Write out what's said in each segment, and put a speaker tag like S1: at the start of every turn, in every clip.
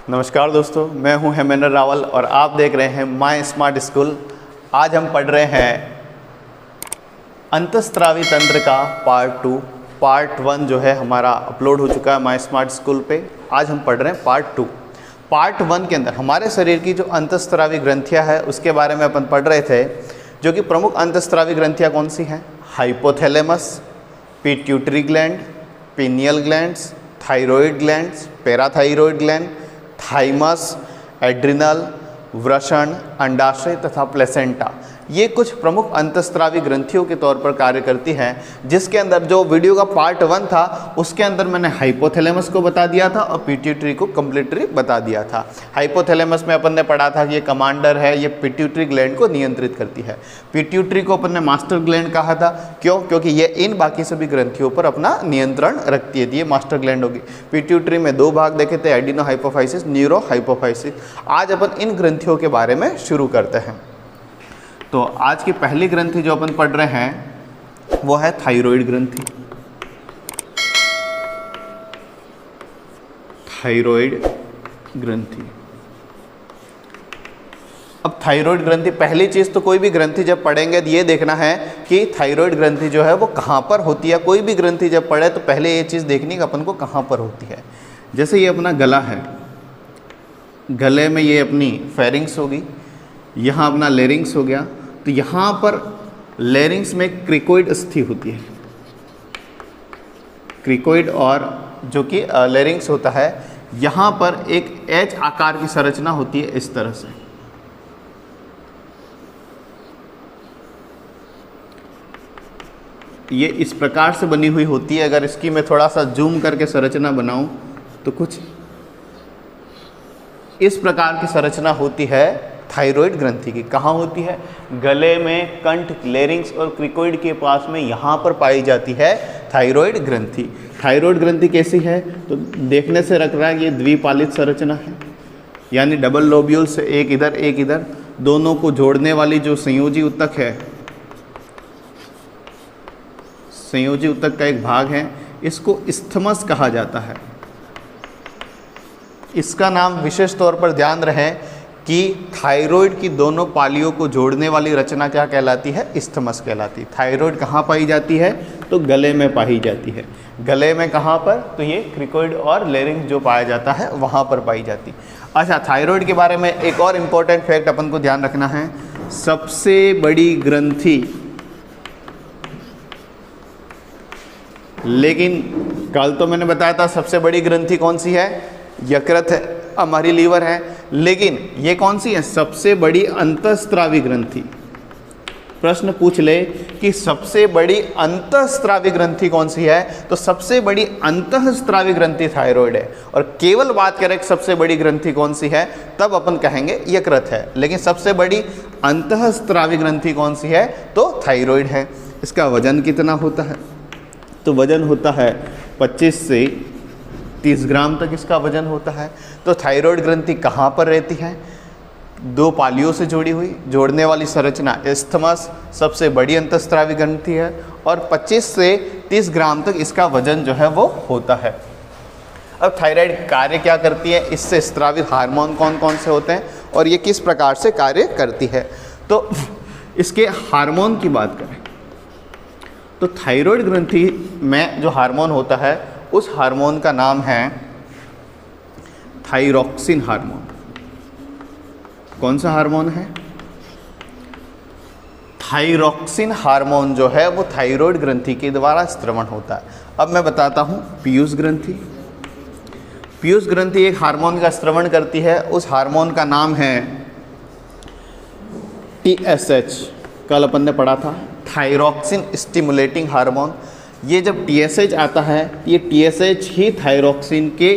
S1: नमस्कार दोस्तों, मैं हूं हेमेंद्र रावल और आप देख रहे हैं माय स्मार्ट स्कूल। आज हम पढ़ रहे हैं अंतःस्रावी तंत्र का पार्ट 2। पार्ट 1 जो है हमारा अपलोड हो चुका है माय स्मार्ट स्कूल पे। आज हम पढ़ रहे हैं पार्ट 2। पार्ट 1 के अंदर हमारे शरीर की जो अंतःस्रावी ग्रंथियाँ हैं उसके बारे में अपन पढ़ रहे थे, जो कि प्रमुख अंतःस्रावी ग्रंथियाँ कौन सी हैं। Hypothalamus, pituitary gland, pineal glands, thyroid glands, parathyroid gland, thymus, adrenal, वृषण, अंडाशय तथा प्लेसेंटा, ये कुछ प्रमुख अंतःस्रावी ग्रंथियों के तौर पर कार्य करती हैं। जिसके अंदर जो वीडियो का पार्ट 1 था उसके अंदर मैंने हाइपोथैलेमस को बता दिया था और पिट्यूटरी को कंप्लीटली बता दिया था। हाइपोथैलेमस में अपन ने पढ़ा था कि ये कमांडर है, ये पिट्यूटरी ग्लैंड को नियंत्रित करती है। पिट्यूटरी को अपन ने मास्टर ग्लैंड कहा था। क्यों? क्योंकि ये इन बाकी सभी ग्रंथियों पर अपना नियंत्रण रखती है, ये मास्टर ग्लैंड होगी। पिट्यूटरी में 2 भाग देखे थे, एडिनो हाइपोफाइसिस, न्यूरो हाइपोफाइसिस। आज अपन इन ग्रंथियों के बारे में शुरू करते हैं। तो आज की पहली ग्रंथि जो अपन पढ़ रहे हैं वो है थायराइड ग्रंथि। थायराइड ग्रंथि। अब थायराइड ग्रंथि, पहली चीज तो कोई भी ग्रंथि जब पढ़ेंगे तो ये देखना है कि थायराइड ग्रंथि जो है वो कहाँ पर होती है। कोई भी ग्रंथि जब पढ़े तो पहले ये चीज देखनी कि अपन को कहाँ पर होती है। जैसे ये अपना गला है, गले में ये अपनी फेरिंग्स होगी, यहाँ अपना लेरिंग्स हो गया। तो यहाँ पर लेरिंग्स में क्रिकोइड अस्थि होती है। क्रिकोइड और जो कि लेरिंग्स होता है, यहाँ पर एक एच आकार की संरचना होती है इस तरह से। ये इस प्रकार से बनी हुई होती है। अगर इसकी मैं थोड़ा सा जूम करके संरचना बनाऊं तो कुछ इस प्रकार की संरचना होती है थायराइड ग्रंथि की। कहाँ होती है? गले में, कंठ, लेरिंग्स और क्रिकोइड के पास में यहाँ पर पाई जाती है थायराइड ग्रंथि। थायराइड ग्रंथि कैसी है? तो देखने से लग रहा है ये द्विपालित संरचना है, यानी डबल लोब्यूल से एक इधर एक इधर, दोनों को जोड़ने वाली जो संयोजी ऊतक है, संयोजी ऊतक का एक भाग है, इसको इस्थमस कहा जाता है। इसका नाम विशेष तौर पर ध्यान रहे कि थायराइड की दोनों पालियों को जोड़ने वाली रचना क्या कहलाती है? इस्थमस कहलाती है। थायराइड कहाँ पाई जाती है? तो गले में पाई जाती है। गले में कहाँ पर? तो ये क्रिकोइड और लेरिंग्स जो पाया जाता है वहाँ पर पाई जाती है। अच्छा, थायराइड के बारे में एक और इम्पोर्टेंट फैक्ट अपन को ध्यान रखना है। सबसे बड़ी ग्रंथि, लेकिन कल तो मैंने बताया था सबसे बड़ी ग्रंथि कौन सी है? यकृत है, हमारी लीवर है। लेकिन ये कौन सी है? सबसे बड़ी अंतःस्रावी ग्रंथि। प्रश्न पूछ ले कि सबसे बड़ी अंतःस्रावी ग्रंथि कौन सी है, तो सबसे बड़ी अंतःस्रावी ग्रंथि थायराइड है। और केवल बात करें कि सबसे बड़ी ग्रंथि कौन सी है, तब अपन कहेंगे यकृत है। लेकिन सबसे बड़ी अंतःस्रावी ग्रंथि कौन सी है? तो थायराइड है। इसका वजन कितना होता है? तो वजन होता है 25 से 30 ग्राम तक इसका वजन होता है। तो थायराइड ग्रंथि कहाँ पर रहती है? 2 पालियों से जुड़ी हुई, जोड़ने वाली संरचना इस्थमस, सबसे बड़ी अंतःस्रावी ग्रंथि है और 25 से 30 ग्राम तक इसका वजन जो है वो होता है। अब थायराइड कार्य क्या करती है? इससे स्रावित हार्मोन कौन कौन से होते हैं और ये किस प्रकार से कार्य करती है? तो इसके हार्मोन की बात करें तो थायराइड ग्रंथि में जो हार्मोन होता है उस हार्मोन का नाम है थायरॉक्सिन हार्मोन। कौन सा हार्मोन है? थायरॉक्सिन हार्मोन जो है वो थायराइड ग्रंथि के द्वारा स्रवण होता है। अब मैं बताता हूँ पीयूष ग्रंथि। पीयूष ग्रंथि एक हार्मोन का स्रवण करती है, उस हार्मोन का नाम है TSH। कल अपन ने पढ़ा था थायरॉक्सिन स्टिमुलेटिंग हार्मोन। ये जब TSH आता है, ये TSH ही थायरॉक्सिन के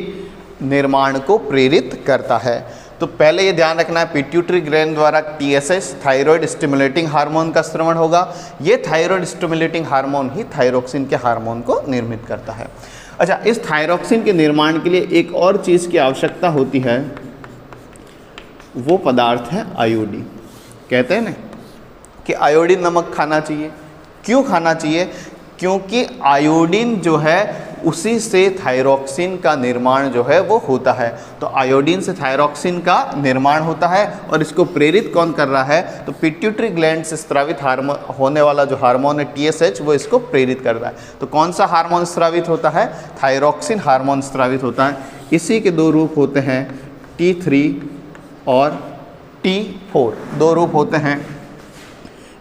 S1: निर्माण को प्रेरित करता है। तो पहले ये ध्यान रखना है, पिट्यूटरी ग्लैंड द्वारा TSH थायराइड स्टिमुलेटिंग हार्मोन का स्रवण होगा। ये थायराइड स्टिमुलेटिंग हार्मोन ही थायरॉक्सिन के हार्मोन को निर्मित करता है। अच्छा, इस थायरॉक्सिन के निर्माण के लिए एक और चीज़ की आवश्यकता होती है, वो पदार्थ है आयोडीन। कहते हैं ना कि आयोडीन नमक खाना चाहिए। क्यों खाना चाहिए? क्योंकि आयोडीन जो है उसी से थायरॉक्सिन का निर्माण जो है वो होता है। तो आयोडीन से थायरॉक्सिन का निर्माण होता है और इसको प्रेरित कौन कर रहा है, तो पिट्यूटरी ग्लैंड से स्रावित हार्मोन होने वाला जो हार्मोन है TSH वो इसको प्रेरित कर रहा है। तो कौन सा हार्मोन स्रावित होता है, थायरॉक्सिन हार्मोन स्रावित होता है। इसी के दो रूप होते हैं T3 और T4, दो रूप होते हैं।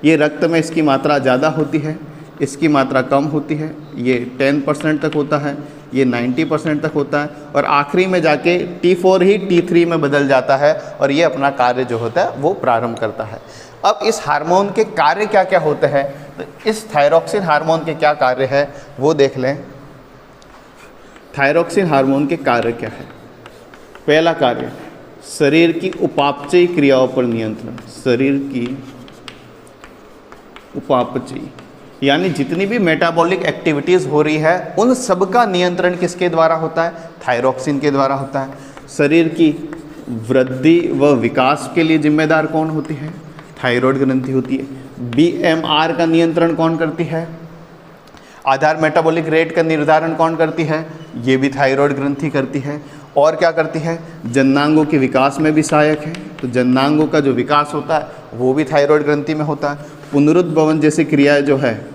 S1: ये रक्त में इसकी मात्रा ज़्यादा होती है, इसकी मात्रा कम होती है। ये 10% तक होता है, ये 90% तक होता है और आखिरी में जाके T4 ही T3 में बदल जाता है और ये अपना कार्य जो होता है वो प्रारंभ करता है। अब इस हार्मोन के कार्य क्या क्या होते हैं, तो इस थायरॉक्सिन हार्मोन के क्या कार्य है वो देख लें। थायरॉक्सिन हार्मोन के कार्य क्या है। पहला कार्य, शरीर की उपापचयी क्रियाओं पर नियंत्रण। शरीर की उपापचयी यानी जितनी भी मेटाबॉलिक एक्टिविटीज़ हो रही है उन सब का नियंत्रण किसके द्वारा होता है, थायरॉक्सिन के द्वारा होता है। शरीर की वृद्धि व विकास के लिए जिम्मेदार कौन होती है, थायराइड ग्रंथि होती है। BMR का नियंत्रण कौन करती है, आधार मेटाबॉलिक रेट का निर्धारण कौन करती है, ये भी थायराइड ग्रंथि करती है। और क्या करती है, जननांगों के विकास में भी सहायक है। तो जननांगों का जो विकास होता है वो भी थायराइड ग्रंथि में होता है। पुनरुद्भवन जैसी क्रियाएं जो है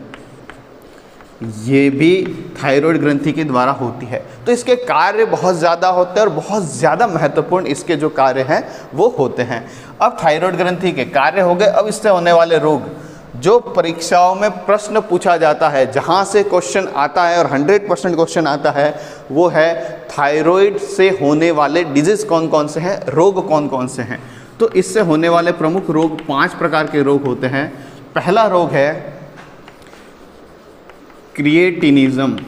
S1: ये भी थायराइड ग्रंथि के द्वारा होती है। तो इसके कार्य बहुत ज़्यादा होते हैं और बहुत ज़्यादा महत्वपूर्ण इसके जो कार्य हैं वो होते हैं। अब थायराइड ग्रंथि के कार्य हो गए। अब इससे होने वाले रोग, जो परीक्षाओं में प्रश्न पूछा जाता है, जहाँ से क्वेश्चन आता है और 100% क्वेश्चन आता है, वो है थायराइड से होने वाले डिजीज़ कौन कौन से हैं, रोग कौन कौन से हैं। तो इससे होने वाले प्रमुख रोग 5 प्रकार के रोग होते हैं। पहला रोग है क्रिएटिनिज्म।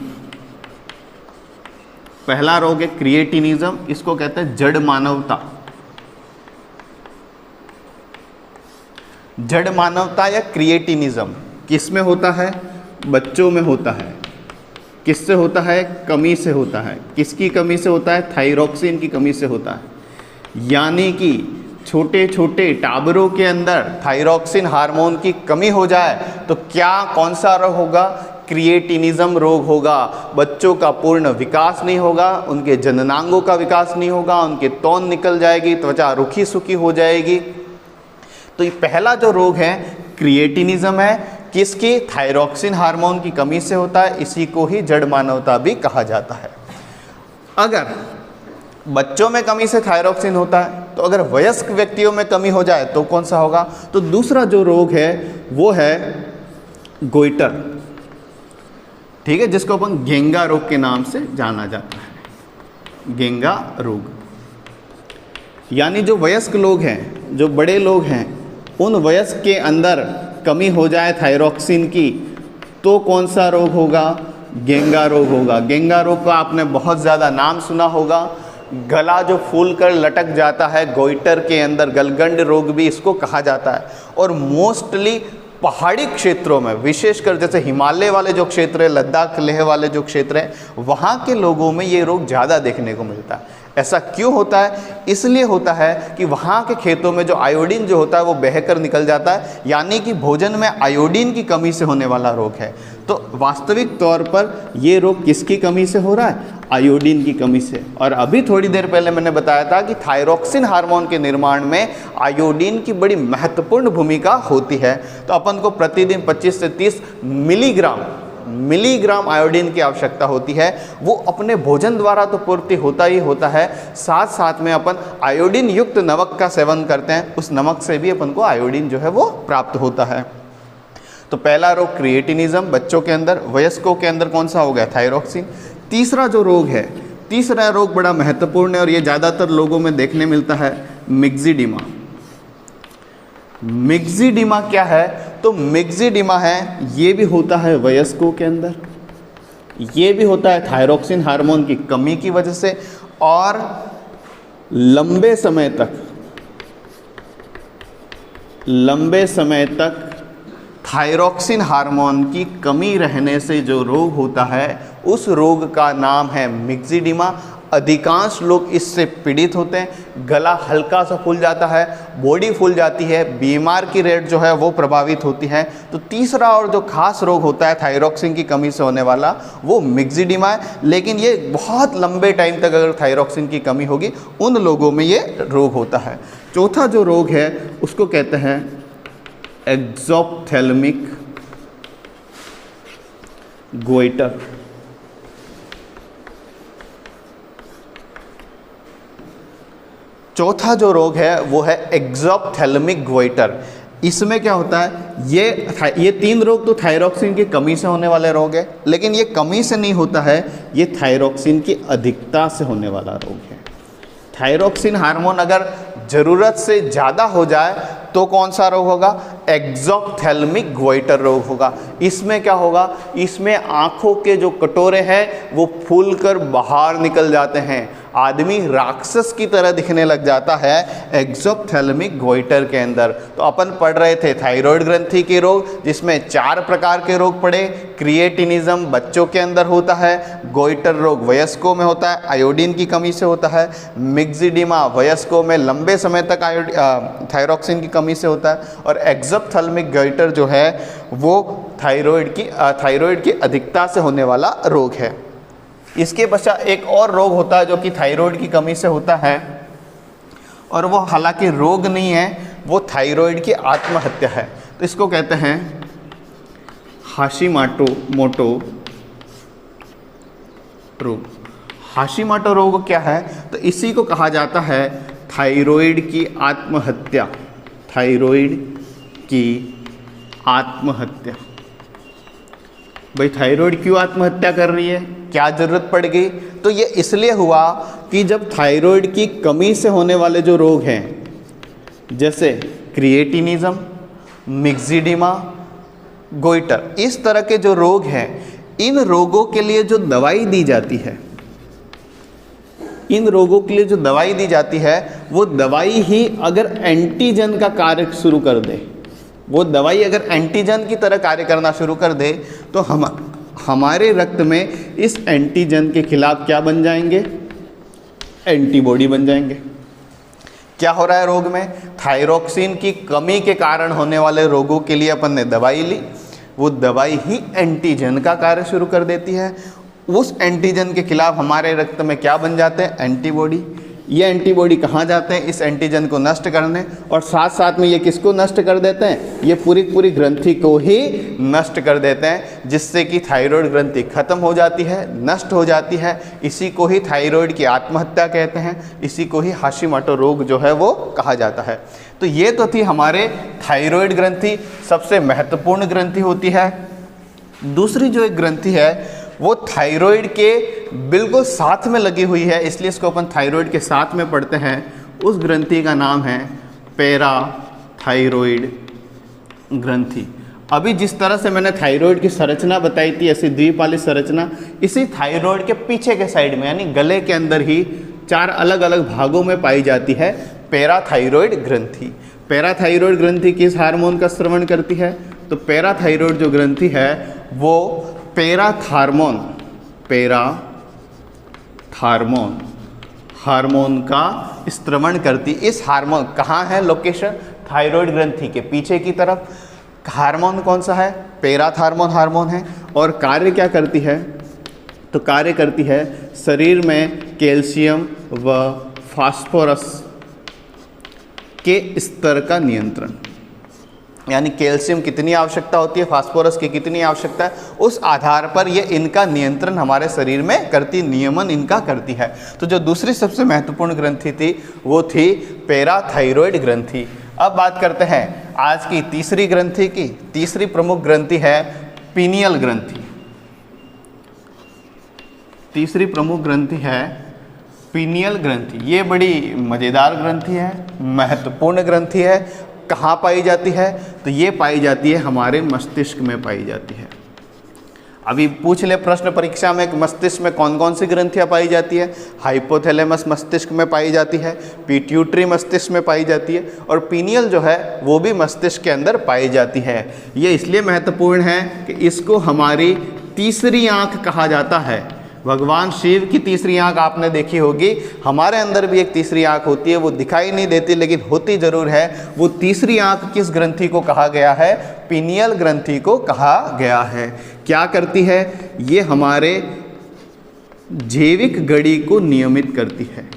S1: पहला रोग है क्रिएटिनिज्म, इसको कहते हैं जड़ मानवता। जड़ मानवता या क्रिएटिनिज्म किस में होता है, बच्चों में होता है। किससे होता है, कमी से होता है। किसकी कमी से होता है, थायरॉक्सिन की कमी से होता है। यानी कि छोटे छोटे टाबरों के अंदर थायरॉक्सिन हार्मोन की कमी हो जाए तो क्या कौन सा रोग होगा, क्रिएटिनिज्म रोग होगा। बच्चों का पूर्ण विकास नहीं होगा, उनके जननांगों का विकास नहीं होगा, उनके तौन निकल जाएगी, त्वचा रुखी सुखी हो जाएगी। तो ये पहला जो रोग है क्रिएटिनिज्म है, किसकी, थायरॉक्सिन हार्मोन की कमी से होता है। इसी को ही जड़ मानवता भी कहा जाता है। अगर बच्चों में कमी से थायरॉक्सिन होता है तो अगर वयस्क व्यक्तियों में कमी हो जाए तो कौन सा होगा, तो दूसरा जो रोग है वो है गोइटर, ठीक है, जिसको अपन घेंगा रोग के नाम से जाना जाता है। घेंगा रोग यानी जो वयस्क लोग हैं, जो बड़े लोग हैं, उन वयस्क के अंदर कमी हो जाए थायरॉक्सिन की तो कौन सा रोग होगा, घेंगा रोग होगा। घेंगा रोग का आपने बहुत ज़्यादा नाम सुना होगा। गला जो फूल कर लटक जाता है, गोइटर के अंदर गलगंड रोग भी इसको कहा जाता है। और मोस्टली पहाड़ी क्षेत्रों में, विशेषकर जैसे हिमालय वाले जो क्षेत्र है, लद्दाख लेह वाले जो क्षेत्र हैं, वहाँ के लोगों में ये रोग ज़्यादा देखने को मिलता है। ऐसा क्यों होता है, इसलिए होता है कि वहाँ के खेतों में जो आयोडीन जो होता है वो बहकर निकल जाता है, यानी कि भोजन में आयोडीन की कमी से होने वाला रोग है। तो वास्तविक तौर पर ये रोग किसकी कमी से हो रहा है, आयोडीन की कमी से। और अभी थोड़ी देर पहले मैंने बताया था कि थायरॉक्सिन हार्मोन के निर्माण में आयोडीन की बड़ी महत्वपूर्ण भूमिका होती है। तो अपन को प्रतिदिन 25 से 30 मिलीग्राम आयोडीन की आवश्यकता होती है। वो अपने भोजन द्वारा तो पूर्ति होता ही होता है, साथ साथ में अपन आयोडीन युक्त नमक का सेवन करते हैं, उस नमक से भी अपन को आयोडीन जो है वो प्राप्त होता है। तो पहला रोग क्रिएटिनिज्म बच्चों के अंदर, वयस्कों के अंदर कौन सा हो गया, थायरॉक्सिन। तीसरा जो रोग है, तीसरा रोग बड़ा महत्वपूर्ण है और ये ज़्यादातर लोगों में देखने मिलता है, मिक्सिडिमा। मिक्सिडिमा क्या है, तो मिक्सिडिमा है, ये भी होता है वयस्कों के अंदर, ये भी होता है थायरॉक्सिन हार्मोन की कमी की वजह से। और लंबे समय तक थायरॉक्सिन हार्मोन की कमी रहने से जो रोग होता है उस रोग का नाम है मिक्सिडिमा। अधिकांश लोग इससे पीड़ित होते हैं। गला हल्का सा फूल जाता है, बॉडी फूल जाती है, बीमार की रेट जो है वो प्रभावित होती है। तो तीसरा और जो खास रोग होता है थायरॉक्सिन की कमी से होने वाला, वो मिक्सिडिमा है। लेकिन ये बहुत लंबे टाइम तक अगर थायरॉक्सिन की कमी होगी उन लोगों में ये रोग होता है। चौथा जो रोग है उसको कहते हैं एक्सोप्थेल्मिक गोइटर। चौथा जो रोग है वो है एक्सोप्थेल्मिक गोइटर। इसमें क्या होता है, ये तीन रोग तो थायरॉक्सिन की कमी से होने वाले रोग है, लेकिन ये कमी से नहीं होता है, ये थायरॉक्सिन की अधिकता से होने वाला रोग है। थायरॉक्सिन हार्मोन अगर ज़रूरत से ज़्यादा हो जाए तो कौन सा रोग होगा, एक्सोप्थेल्मिक गोइटर रोग होगा। इसमें क्या होगा, इसमें आँखों के जो कटोरे हैं वो फूलकर बाहर निकल जाते हैं, आदमी राक्षस की तरह दिखने लग जाता है एक्सोप्थेल्मिक गोइटर के अंदर। तो अपन पढ़ रहे थे थायराइड ग्रंथि के रोग, जिसमें 4 प्रकार के रोग पढ़े। क्रिएटिनिज्म बच्चों के अंदर होता है, गोइटर रोग वयस्कों में होता है, आयोडीन की कमी से होता है, मिक्सिडिमा वयस्कों में लंबे समय तक थायरॉक्सिन की कमी से होता है, और एक्सोप्थेल्मिक गोइटर जो है वो थायराइड की अधिकता से होने वाला रोग है। इसके पश्चात एक और रोग होता है जो कि थायराइड की कमी से होता है, और वो हालांकि रोग नहीं है, वो थायराइड की आत्महत्या है। तो इसको कहते हैं हाशिमोटो रोग। हाशिमोटो रोग क्या है, तो इसी को कहा जाता है थायराइड की आत्महत्या। थायराइड की आत्महत्या। भाई थायराइड क्यों आत्महत्या कर रही है, क्या ज़रूरत पड़ गई, तो ये इसलिए हुआ कि जब थायराइड की कमी से होने वाले जो रोग हैं, जैसे क्रिएटिनिज्म, मिक्सिडिमा, गोइटर, इस तरह के जो रोग हैं, इन रोगों के लिए जो दवाई दी जाती है, इन रोगों के लिए जो दवाई दी जाती है, वो दवाई ही अगर एंटीजन का कार्य शुरू कर दे, वो दवाई अगर एंटीजन की तरह कार्य करना शुरू कर दे, तो हमारे रक्त में इस एंटीजन के खिलाफ क्या बन जाएंगे, एंटीबॉडी बन जाएंगे। क्या हो रहा है रोग में, थायरॉक्सिन की कमी के कारण होने वाले रोगों के लिए अपन ने दवाई ली, वो दवाई ही एंटीजन का कार्य शुरू कर देती है। उस एंटीजन के खिलाफ हमारे रक्त में क्या बन जाते हैं, एंटीबॉडी। ये एंटीबॉडी कहाँ जाते हैं, इस एंटीजन को नष्ट करने, और साथ साथ में ये किसको नष्ट कर देते हैं, ये पूरी ग्रंथि को ही नष्ट कर देते हैं, जिससे कि थायराइड ग्रंथि खत्म हो जाती है, नष्ट हो जाती है। इसी को ही थायराइड की आत्महत्या कहते हैं, इसी को ही हाशिमोटो रोग जो है वो कहा जाता है। तो ये तो थी हमारे थायराइड ग्रंथि, सबसे महत्वपूर्ण ग्रंथि होती है। दूसरी जो एक ग्रंथि है वो थायराइड के बिल्कुल साथ में लगी हुई है, इसलिए इसको अपन थायराइड के साथ में पढ़ते हैं। उस ग्रंथि का नाम है पैराथायरॉइड ग्रंथि। अभी जिस तरह से मैंने थायराइड की संरचना बताई थी, ऐसी द्विपाली संरचना, इसी थायराइड के पीछे के साइड में यानी गले के अंदर ही 4 अलग अलग भागों में पाई जाती है पैराथायरॉइड ग्रंथि। पैराथायरॉइड ग्रंथि किस हार्मोन का स्रवण करती है, तो पैराथायरॉइड जो ग्रंथि है वो पैराथार्मोन हार्मोन का स्त्रवण करती। इस हार्मोन कहाँ है लोकेशन, थायराइड ग्रंथि के पीछे की तरफ। हार्मोन कौन सा है, पैराथार्मोन हार्मोन है। और कार्य क्या करती है, तो कार्य करती है शरीर में कैल्शियम व फास्फोरस के स्तर का नियंत्रण, यानी कैल्शियम कितनी आवश्यकता होती है, फास्फोरस की कितनी आवश्यकता है, उस आधार पर ये इनका नियंत्रण हमारे शरीर में करती, नियमन इनका करती है। तो जो दूसरी सबसे महत्वपूर्ण ग्रंथि थी वो थी पैराथायरॉइड ग्रंथि। अब बात करते हैं आज की तीसरी ग्रंथि की। तीसरी प्रमुख ग्रंथि है पीनियल ग्रंथि। तीसरी प्रमुख ग्रंथि है पीनियल ग्रंथि। ये बड़ी मज़ेदार ग्रंथि है, महत्वपूर्ण ग्रंथि है। कहाँ पाई जाती है, तो ये पाई जाती है हमारे मस्तिष्क में पाई जाती है। अभी पूछ ले प्रश्न परीक्षा में मस्तिष्क में कौन कौन सी ग्रंथियाँ पाई जाती है, हाइपोथैलेमस मस्तिष्क में पाई जाती है, पिट्यूटरी मस्तिष्क में पाई जाती है, और पीनियल जो है वो भी मस्तिष्क के अंदर पाई जाती है। ये इसलिए महत्वपूर्ण है कि इसको हमारी तीसरी आँख कहा जाता है। भगवान शिव की तीसरी आंख आपने देखी होगी, हमारे अंदर भी एक तीसरी आंख होती है, वो दिखाई नहीं देती लेकिन होती जरूर है। वो तीसरी आंख किस ग्रंथि को कहा गया है? पीनियल ग्रंथि को कहा गया है। क्या करती है? ये हमारे जैविक घड़ी को नियमित करती है।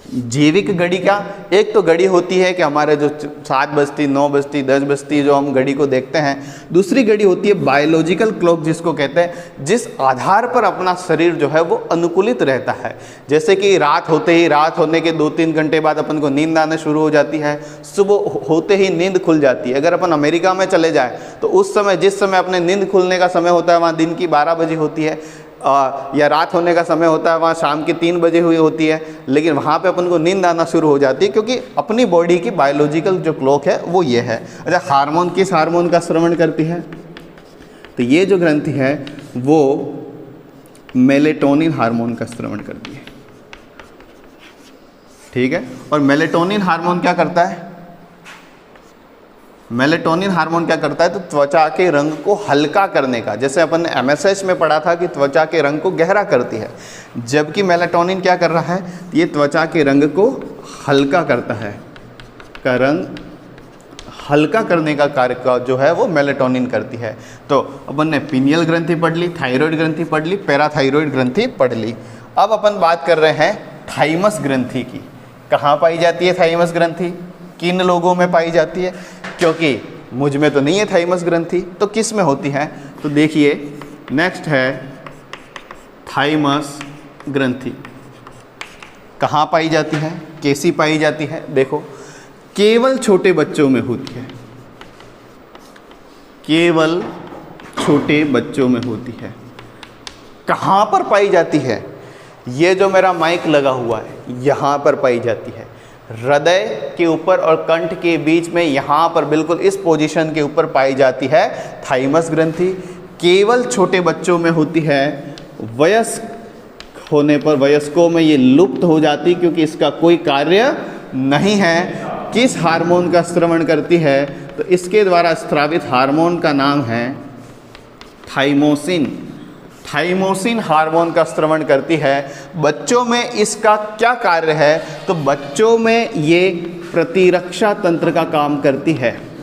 S1: जैविक घड़ी क्या? एक तो घड़ी होती है कि हमारे जो 7 बजती, 9 बजती, 10 बजती जो हम घड़ी को देखते हैं। दूसरी घड़ी होती है बायोलॉजिकल क्लॉक जिसको कहते हैं, जिस आधार पर अपना शरीर जो है वो अनुकूलित रहता है। जैसे कि रात होते ही, रात होने के 2-3 घंटे बाद अपन को नींद आने शुरू हो जाती है, सुबह होते ही नींद खुल जाती है। अगर अपन अमेरिका में चले जाए तो उस समय, जिस समय अपने नींद खुलने का समय होता है वहाँ दिन की 12 बजे होती है, या रात होने का समय होता है वहाँ शाम की 3 बजे हुई होती है, लेकिन वहाँ पे अपन को नींद आना शुरू हो जाती है क्योंकि अपनी बॉडी की बायोलॉजिकल जो क्लॉक है वो ये है। अच्छा, हार्मोन किस हार्मोन का श्रवण करती है? तो ये जो ग्रंथि है वो मेलेटोनिन हार्मोन का श्रवण करती है। ठीक है, और मेलेटोनिन हार्मोन क्या करता है? मेलेटोनिन हार्मोन क्या करता है? तो त्वचा के रंग को हल्का करने का, जैसे अपन ने MSH में पढ़ा था कि त्वचा के रंग को गहरा करती है, जबकि मेलेटोनिन क्या कर रहा है? ये त्वचा के रंग को हल्का करता है, का रंग हल्का करने का कार्य जो है वो मेलेटोनिन करती है। तो अपन ने पीनियल ग्रंथि पढ़ ली, थायराइड ग्रंथि पढ़ ली, पैराथायराइड ग्रंथि पढ़ ली। अब अपन बात कर रहे हैं थाइमस ग्रंथि की। कहाँ पाई जाती है थाइमस ग्रंथि? किन लोगों में पाई जाती है? क्योंकि मुझ में तो नहीं है थाइमस ग्रंथि, तो किस में होती है? तो देखिए, नेक्स्ट है थाइमस ग्रंथि। कहाँ पाई जाती है? कैसी पाई जाती है? देखो, केवल छोटे बच्चों में होती है, केवल छोटे बच्चों में होती है। कहाँ पर पाई जाती है? ये जो मेरा माइक लगा हुआ है यहाँ पर पाई जाती है, हृदय के ऊपर और कंठ के बीच में, यहाँ पर बिल्कुल इस पोजीशन के ऊपर पाई जाती है थाइमस ग्रंथि। केवल छोटे बच्चों में होती है, वयस्क होने पर, वयस्कों में ये लुप्त हो जाती क्योंकि इसका कोई कार्य नहीं है। किस हार्मोन का श्रवण करती है? तो इसके द्वारा स्रावित हार्मोन का नाम है थाइमोसिन। थाइमोसिन हार्मोन का श्रवण करती है। बच्चों में इसका क्या कार्य है? तो बच्चों में ये प्रतिरक्षा तंत्र का काम करती है।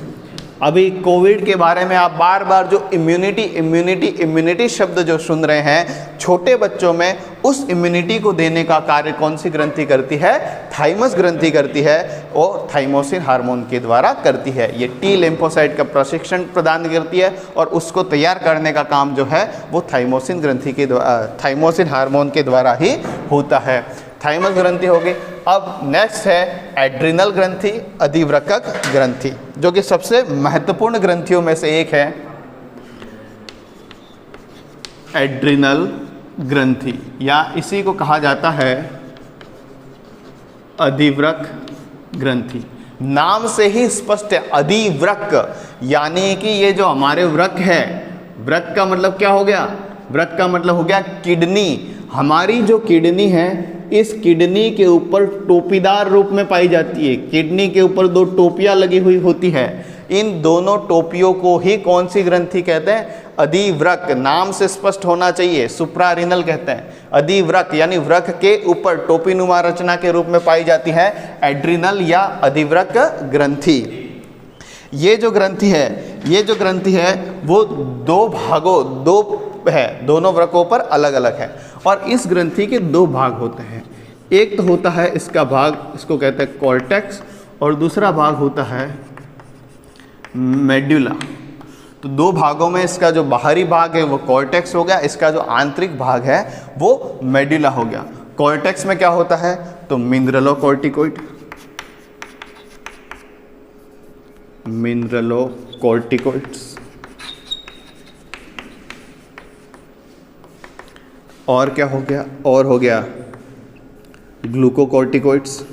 S1: अभी कोविड के बारे में आप बार बार जो इम्यूनिटी शब्द जो सुन रहे हैं, छोटे बच्चों में उस इम्यूनिटी को देने का कार्य कौन सी ग्रंथि करती है? थाइमस ग्रंथि करती है, और थाइमोसिन हार्मोन के द्वारा करती है। ये टी लिम्फोसाइट का प्रशिक्षण प्रदान करती है और उसको तैयार करने का काम जो है वो थाइमोसिन ग्रंथि के द्वारा, थाइमोसिन हार्मोन के द्वारा ही होता है। थाइमस ग्रंथि हो गई। अब नेक्स्ट है एड्रिनल ग्रंथि, अधिवृक्क ग्रंथि, जो कि सबसे महत्वपूर्ण ग्रंथियों में से एक है। एड्रिनल ग्रंथि, या इसी को कहा जाता है अधिवृक्क ग्रंथि। नाम से ही स्पष्ट है, अधिवृक्क, यानी कि ये जो हमारे वृक्क है, वृक्क का मतलब क्या हो गया? वृक्क का मतलब हो गया किडनी। हमारी जो किडनी है, इस किडनी के ऊपर टोपीदार रूप में पाई जाती है। किडनी के ऊपर 2 टोपियां लगी हुई होती है। इन दोनों टोपियों को ही कौन सी ग्रंथि कहते हैं? अधिवृक्क। नाम से स्पष्ट होना चाहिए, सुप्रारिनल कहते हैं। अधिवृक्क यानी वृक्क के ऊपर टोपीनुमा रचना के रूप में पाई जाती है एड्रिनल या अधिवृक्क ग्रंथि। ये जो ग्रंथि है वो 2 भागों, 2 है, दोनों वृक्कों पर अलग अलग है। और इस ग्रंथि के 2 भाग होते हैं। एक तो होता है इसका भाग, इसको कहते हैं कॉर्टेक्स, और दूसरा भाग होता है मेड्यूला। तो 2 भागों में इसका जो बाहरी भाग है वो कॉर्टेक्स हो गया, इसका जो आंतरिक भाग है वो मेड्यूला हो गया। कॉर्टेक्स में क्या होता है? तो मिनरलोकॉर्टिकोइड, मिनरलोकॉर्टिकोइड्स, और क्या हो गया? और हो गया ग्लूकोकॉर्टिकोइड्स।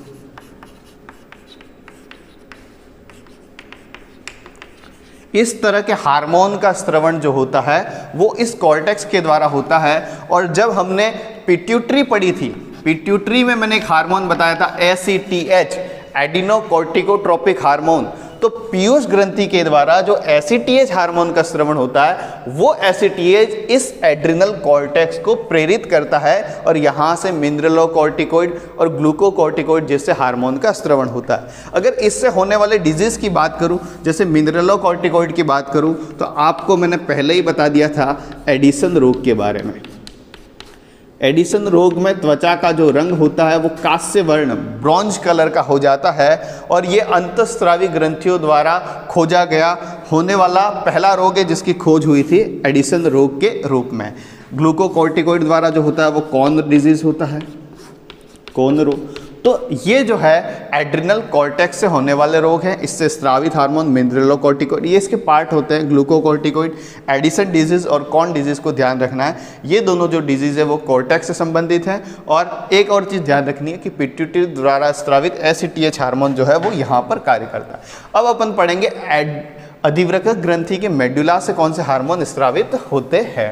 S1: इस तरह के हार्मोन का स्रवण जो होता है वो इस कॉर्टेक्स के द्वारा होता है। और जब हमने पिट्यूटरी पढ़ी थी, पिट्यूटरी में मैंने एक हार्मोन बताया था ACTH, एडिनोकॉर्टिकोट्रोपिक हार्मोन। तो पीयूष ग्रंथि के द्वारा जो एसीटीएच हार्मोन का स्रवण होता है, वो एसीटीएच इस एड्रिनल कॉर्टेक्स को प्रेरित करता है और यहाँ से मिनरलोकॉर्टिकोइड और ग्लूकोकॉर्टिकोइड जैसे हार्मोन का स्रवण होता है। अगर इससे होने वाले डिजीज की बात करूं, जैसे मिनरलोकॉर्टिकोइड की बात करूं, तो आपको मैंने पहले ही बता दिया था एडिसन रोग के बारे में। एडिसन रोग में त्वचा का जो रंग होता है वो कांस्य वर्ण ब्रॉन्ज कलर का हो जाता है और ये अंतःस्रावी ग्रंथियों द्वारा खोजा गया होने वाला पहला रोग है जिसकी खोज हुई थी एडिसन रोग के रूप में। ग्लूकोकॉर्टिकोइड द्वारा जो होता है वो कौन डिजीज होता है, कौन रोग। तो ये जो है एड्रिनल कॉर्टेक्स से होने वाले रोग हैं, इससे स्रावित हार्मोन मिनरलोकॉर्टिकोइड, ये इसके पार्ट होते हैं। ग्लूकोकॉर्टिकोइड, एडिसन डिजीज और कौन डिजीज को ध्यान रखना है, ये दोनों जो डिजीज है वो कॉर्टेक्स से संबंधित हैं। और एक और चीज़ ध्यान रखनी है कि पिट्यूटरी द्वारा स्रावित एसीटीएच हार्मोन जो है वो यहाँ पर कार्य करता है। अब अपन पढ़ेंगे अधिवृक्क ग्रंथि के मेडुला से कौन से हार्मोन स्रावित होते हैं।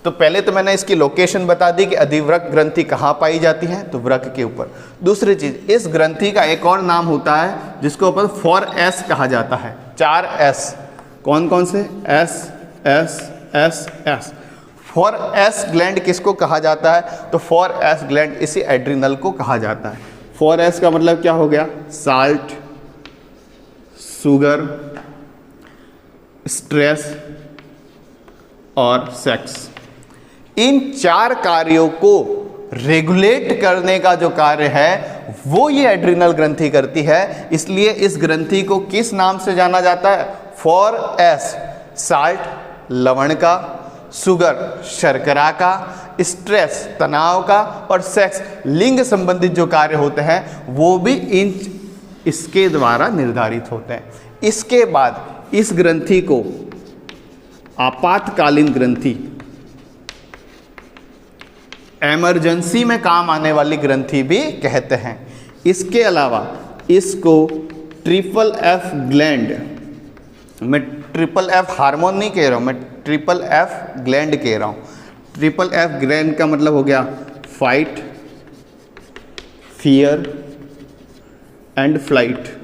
S1: तो पहले तो मैंने इसकी लोकेशन बता दी कि अधिवृक्क ग्रंथि कहाँ पाई जाती है, तो वृक्क के ऊपर। दूसरी चीज, इस ग्रंथि का एक और नाम होता है जिसको अपन 4S कहा जाता है। 4S कौन कौन से? S S S S। 4S gland किसको कहा जाता है? तो 4S ग्लैंड इसी एड्रिनल को कहा जाता है। 4S का मतलब क्या हो गया? साल्ट, शुगर, स्ट्रेस और सेक्स। इन चार कार्यों को रेगुलेट करने का जो कार्य है वो ये एड्रिनल ग्रंथि करती है। इसलिए इस ग्रंथि को किस नाम से जाना जाता है? 4S, साल्ट लवण का, शुगर शर्करा का, स्ट्रेस तनाव का और सेक्स लिंग संबंधित जो कार्य होते हैं वो भी इसके द्वारा निर्धारित होते हैं। इसके बाद इस ग्रंथि को आपातकालीन ग्रंथि, इमरजेंसी में काम आने वाली ग्रंथि भी कहते हैं। इसके अलावा इसको ट्रिपल एफ ग्लैंड, मैं ट्रिपल एफ हार्मोन नहीं कह रहा हूँ, मैं ट्रिपल एफ ग्लैंड कह रहा हूँ। ट्रिपल एफ ग्लैंड का मतलब हो गया फाइट, फियर एंड फ्लाइट।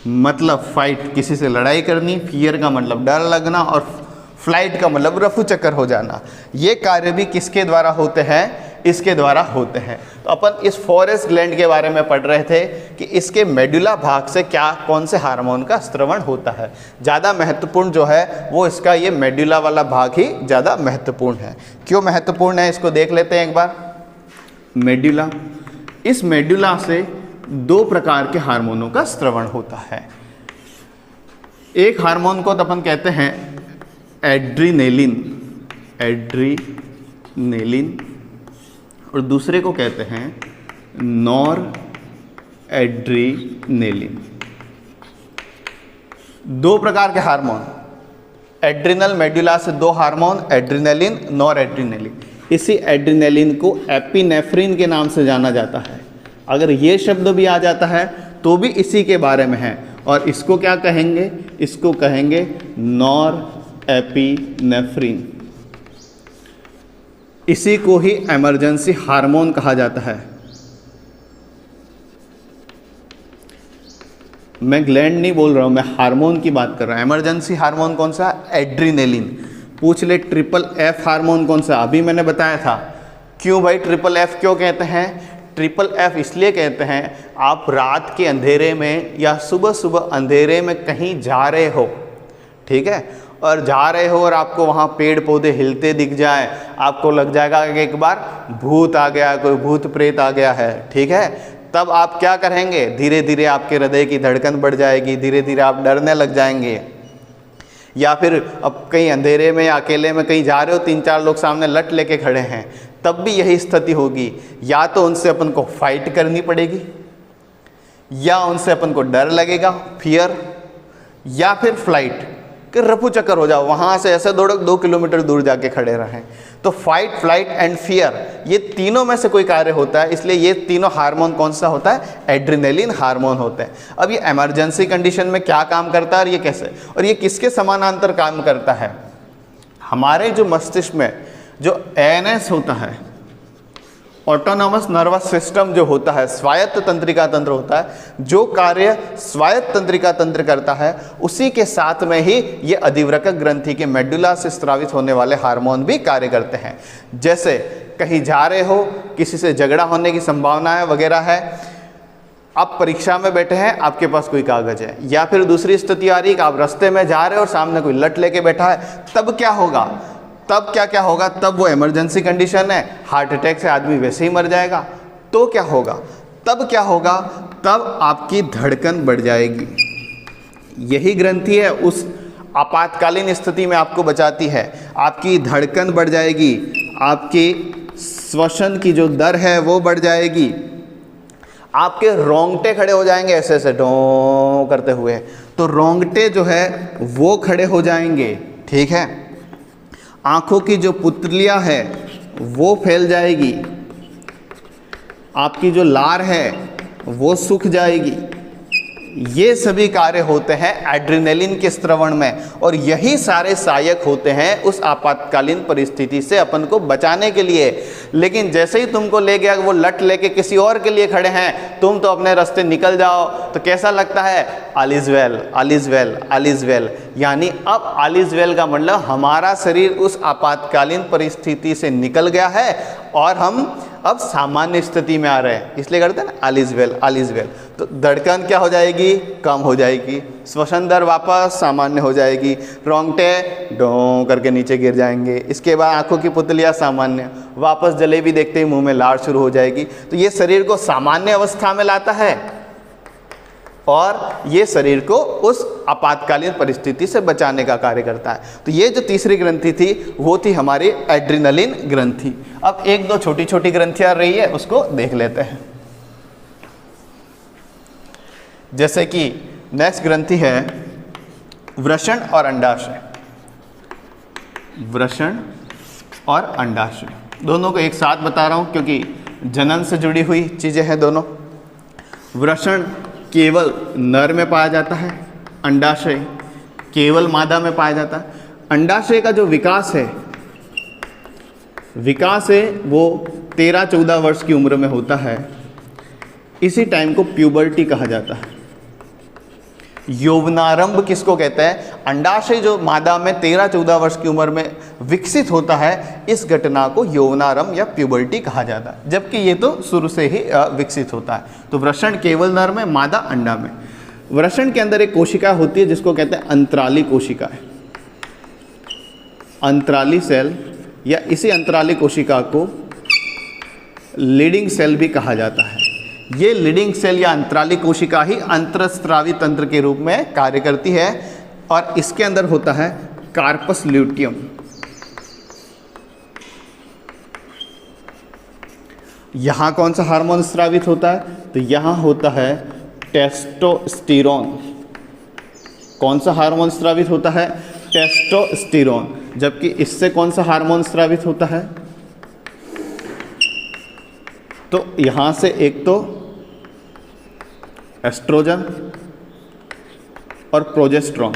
S1: मतलब फाइट किसी से लड़ाई करनी, फियर का मतलब डर लगना और फ्लाइट का मतलब रफू चक्कर हो जाना। ये कार्य भी किसके द्वारा होते हैं? इसके द्वारा होते हैं। तो अपन इस 4S ग्लैंड के बारे में पढ़ रहे थे कि इसके मेडुला भाग से क्या कौन से हार्मोन का स्रवण होता है। ज़्यादा महत्वपूर्ण जो है वो इसका ये मेडुला वाला भाग ही ज़्यादा महत्वपूर्ण है। क्यों महत्वपूर्ण है इसको देख लेते हैं एक बार। मेडुला, इस मेडुला से दो प्रकार के हार्मोनों का स्रवण होता है। एक हार्मोन को तो अपन कहते हैं एड्रीनेलिन, एड्रीनेलिन, और दूसरे को कहते हैं नॉर एड्रीनेलिन। दो प्रकार के हार्मोन, एड्रिनल मेडुला से दो हार्मोन, एड्रीनेलिन, नॉर एड्रीनेलिन। इसी एड्रीनेलिन को एपिनेफ्रिन के नाम से जाना जाता है। अगर ये शब्द भी आ जाता है तो भी इसी के बारे में है। और इसको क्या कहेंगे? इसको कहेंगे नॉर एपिनेफ्रिन। इसी को ही इमरजेंसी हार्मोन कहा जाता है। मैं ग्लैंड नहीं बोल रहा हूं, मैं हार्मोन की बात कर रहा हूं। इमरजेंसी हार्मोन कौन सा? एड्रीनेलिन। पूछ ले ट्रिपल एफ हार्मोन कौन सा? अभी मैंने बताया था। क्यों भाई ट्रिपल एफ क्यों कहते हैं? ट्रिपल एफ इसलिए कहते हैं, आप रात के अंधेरे में या सुबह सुबह अंधेरे में कहीं जा रहे हो, ठीक है, और जा रहे हो और आपको वहाँ पेड़ पौधे हिलते दिख जाए, आपको लग जाएगा कि एक बार भूत आ गया, कोई भूत प्रेत आ गया है, ठीक है। तब आप क्या करेंगे? धीरे धीरे आपके हृदय की धड़कन बढ़ जाएगी, धीरे धीरे आप डरने लग जाएंगे। या फिर अब कहीं अंधेरे में या अकेले में कहीं जा रहे हो, 3-4 लोग सामने लट लेके खड़े हैं, तब भी यही स्थिति होगी। या तो उनसे अपन को फाइट करनी पड़ेगी, या उनसे अपन को डर लगेगा, फियर, या फिर फ्लाइट कि रफू चक्कर हो जाओ, वहाँ से ऐसे दौड़ो 2 किलोमीटर दूर जाके खड़े रहें। तो फाइट, फ्लाइट एंड फियर, ये तीनों में से कोई कार्य होता है। इसलिए ये तीनों हार्मोन कौन सा होता है? एड्रीनेलिन हार्मोन होते हैं। अब ये इमरजेंसी कंडीशन में क्या काम करता है और ये कैसे, और ये किसके समानांतर काम करता है? हमारे जो मस्तिष्क में जो ANS होता है ऑटोनॉमस नर्वस सिस्टम जो होता है, स्वायत्त तंत्रिका तंत्र होता है, जो कार्य स्वायत्त तंत्रिका तंत्र करता है उसी के साथ में ही ये अधिवृक्क ग्रंथि के मेडुला से स्रावित होने वाले हार्मोन भी कार्य करते हैं। जैसे कहीं जा रहे हो, किसी से झगड़ा होने की संभावना है वगैरह है, आप परीक्षा में बैठे हैं, आपके पास कोई कागज है, या फिर दूसरी स्थिति आ रही है कि आप रास्ते में जा रहे हो और सामने कोई लट लेके बैठा है, तब क्या होगा? तब क्या होगा? तब वो इमरजेंसी कंडीशन है, हार्ट अटैक से आदमी वैसे ही मर जाएगा। तो क्या होगा? तब क्या होगा? तब आपकी धड़कन बढ़ जाएगी। यही ग्रंथि है उस आपातकालीन स्थिति में आपको बचाती है। आपकी धड़कन बढ़ जाएगी, आपकी श्वसन की जो दर है वो बढ़ जाएगी, आपके रोंगटे खड़े हो जाएंगे ऐसे ऐसे डों करते हुए, तो रोंगटे जो है वो खड़े हो जाएंगे, ठीक है। आंखों की जो पुतलियां है वो फैल जाएगी, आपकी जो लार है वो सूख जाएगी। ये सभी कार्य होते हैं एड्रेनलिन के स्त्रवण में, और यही सारे सहायक होते हैं उस आपातकालीन परिस्थिति से अपन को बचाने के लिए। लेकिन जैसे ही तुमको ले गया, वो लट लेके किसी और के लिए खड़े हैं, तुम तो अपने रास्ते निकल जाओ, तो कैसा लगता है? All is well, all is well, all is well. यानी अब ऑल इज वेल का मतलब हमारा शरीर उस आपातकालीन परिस्थिति से निकल गया है और हम अब सामान्य स्थिति में आ रहे हैं, इसलिए करते हैं ना all is well, all is well. तो धड़कन क्या हो जाएगी? कम हो जाएगी, श्वसन दर वापस सामान्य हो जाएगी, रोंगटे डों करके नीचे गिर जाएंगे, इसके बाद आंखों की पुतलियां सामान्य, वापस जलेबी देखते ही मुंह में लार शुरू हो जाएगी। तो ये शरीर को सामान्य अवस्था में लाता है और ये शरीर को उस आपातकालीन परिस्थिति से बचाने का कार्य करता है। तो ये जो तीसरी ग्रंथि थी वो थी हमारी एड्रेनलिन ग्रंथि। अब एक दो छोटी छोटी ग्रंथियां रही है, उसको देख लेते हैं। जैसे कि नेक्स्ट ग्रंथि है वृषण और अंडाशय। वृषण और अंडाशय दोनों को एक साथ बता रहा हूं क्योंकि जनन से जुड़ी हुई चीजें हैं दोनों। वृषण केवल नर में पाया जाता है, अंडाशय केवल मादा में पाया जाता है। अंडाशय का जो विकास है वो 13-14 वर्ष की उम्र में होता है। इसी टाइम को प्यूबर्टी कहा जाता है। यौवनारंभ किसको कहते हैं? अंडाशय जो मादा में 13-14 वर्ष की उम्र में विकसित होता है, इस घटना को यौवनारंभ या प्यूबर्टी कहा जाता है, जबकि ये तो शुरू से ही विकसित होता है। तो वृषण केवल नर में, मादा अंडा में। वृषण के अंदर एक कोशिका होती है जिसको कहते हैं अंतराली कोशिका है, अंतराली सेल, या इसी अंतराली कोशिका को लीडिंग सेल भी कहा जाता है। ये लीडिंग सेल या अंतराली कोशिका ही अंतरस्रावी तंत्र के रूप में कार्य करती है, और इसके अंदर होता है कार्पस ल्यूटियम। यहां कौन सा हार्मोन स्रावित होता है? तो यहां होता है टेस्टोस्टेरोन। कौन सा हार्मोन स्रावित होता है? टेस्टोस्टेरोन। जबकि इससे कौन सा हार्मोन स्रावित होता है? तो यहां से एक तो एस्ट्रोजन और प्रोजेस्टेरोन,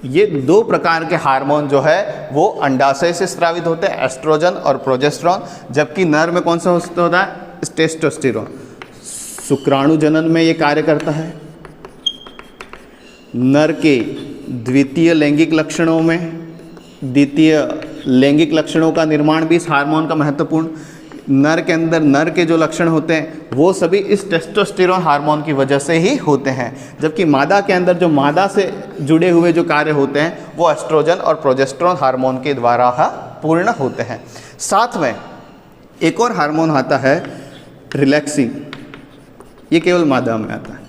S1: ये दो प्रकार के हार्मोन जो है वो अंडाशय से स्रावित होते हैं, एस्ट्रोजन और प्रोजेस्टेरोन। जबकि नर में कौन सा होता है? टेस्टोस्टेरोन। शुक्राणु जनन में ये कार्य करता है। नर के द्वितीय लैंगिक लक्षणों में, द्वितीय लैंगिक लक्षणों का निर्माण भी इस हार्मोन का महत्वपूर्ण, नर के अंदर नर के जो लक्षण होते हैं वो सभी इस टेस्टोस्टेरोन हार्मोन की वजह से ही होते हैं। जबकि मादा के अंदर जो मादा से जुड़े हुए जो कार्य होते हैं वो एस्ट्रोजन और प्रोजेस्टेरोन हार्मोन के द्वारा पूर्ण होते हैं। साथ में एक और हार्मोन आता है रिलैक्सिन, ये केवल मादा में आता है।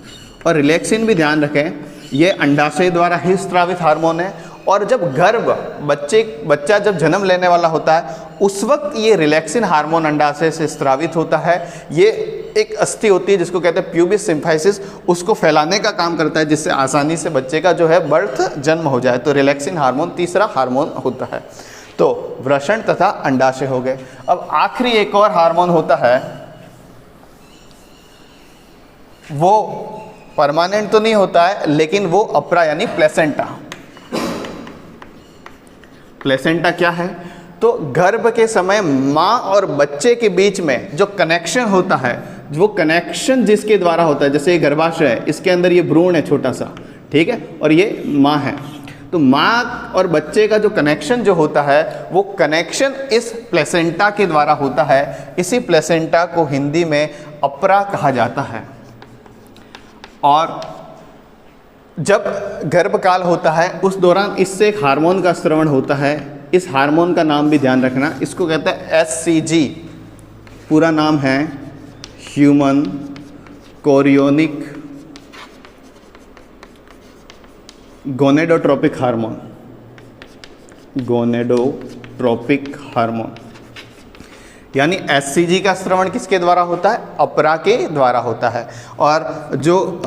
S1: और रिलैक्सिन भी ध्यान रखें, ये अंडाशय द्वारा ही स्रावित हार्मोन है, और जब बच्चा जब जन्म लेने वाला होता है उस वक्त ये रिलैक्सिन हार्मोन अंडाशय से स्रावित होता है। ये एक अस्थि होती है जिसको कहते हैं प्यूबिस सिम्फाइसिस, उसको फैलाने का काम करता है जिससे आसानी से बच्चे का जो है बर्थ जन्म हो जाए। तो रिलैक्सिन हार्मोन तीसरा हार्मोन होता है। तो वृषण तथा अंडाशय हो गए। अब आखिरी एक और हार्मोन होता है, वो परमानेंट तो नहीं होता है लेकिन वो अपरा यानी प्लेसेंटा। प्लेसेंटा क्या है? तो गर्भ के समय माँ और बच्चे के बीच में जो कनेक्शन होता है, वो कनेक्शन जिसके द्वारा होता है, जैसे ये गर्भाशय है, इसके अंदर ये भ्रूण है छोटा सा, ठीक है, और ये माँ है, तो माँ और बच्चे का जो कनेक्शन जो होता है वो कनेक्शन इस प्लेसेंटा के द्वारा होता है। इसी प्लेसेंटा को हिंदी में अपरा कहा जाता है। और जब गर्भकाल होता है उस दौरान इससे एक हार्मोन का स्रवण होता है। इस हार्मोन का नाम भी ध्यान रखना, इसको कहते हैं HCG, पूरा नाम है human chorionic gonadotropic hormone, gonadotropic hormone. यानी HCG का स्रवण किसके द्वारा होता है? अपरा के द्वारा होता है। और जो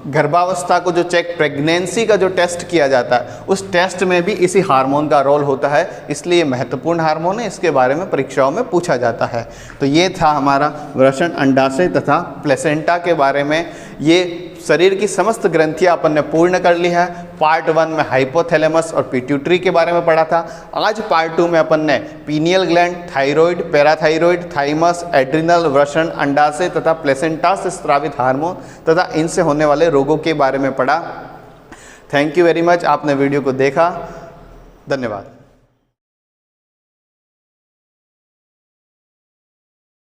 S1: गर्भावस्था को जो चेक, प्रेगनेंसी का जो टेस्ट किया जाता है, उस टेस्ट में भी इसी हार्मोन का रोल होता है, इसलिए महत्वपूर्ण हार्मोन है, इसके बारे में परीक्षाओं में पूछा जाता है। तो ये था हमारा वृषण, अंडाशय तथा प्लेसेंटा के बारे में। ये शरीर की समस्त ग्रंथियां अपन ने पूर्ण कर ली है। पार्ट 1 में हाइपोथैलेमस और पिट्यूटरी के बारे में पढ़ा था। आज पार्ट 2 में अपन ने pineal gland, thyroid, parathyroid, thymus, adrenal, वृषण, अंडाशय तथा प्लेसेंटा से स्रावित हार्मोन तथा इनसे होने वाले रोगों के बारे में पढ़ा। थैंक यू वेरी मच, आपने वीडियो को देखा, धन्यवाद।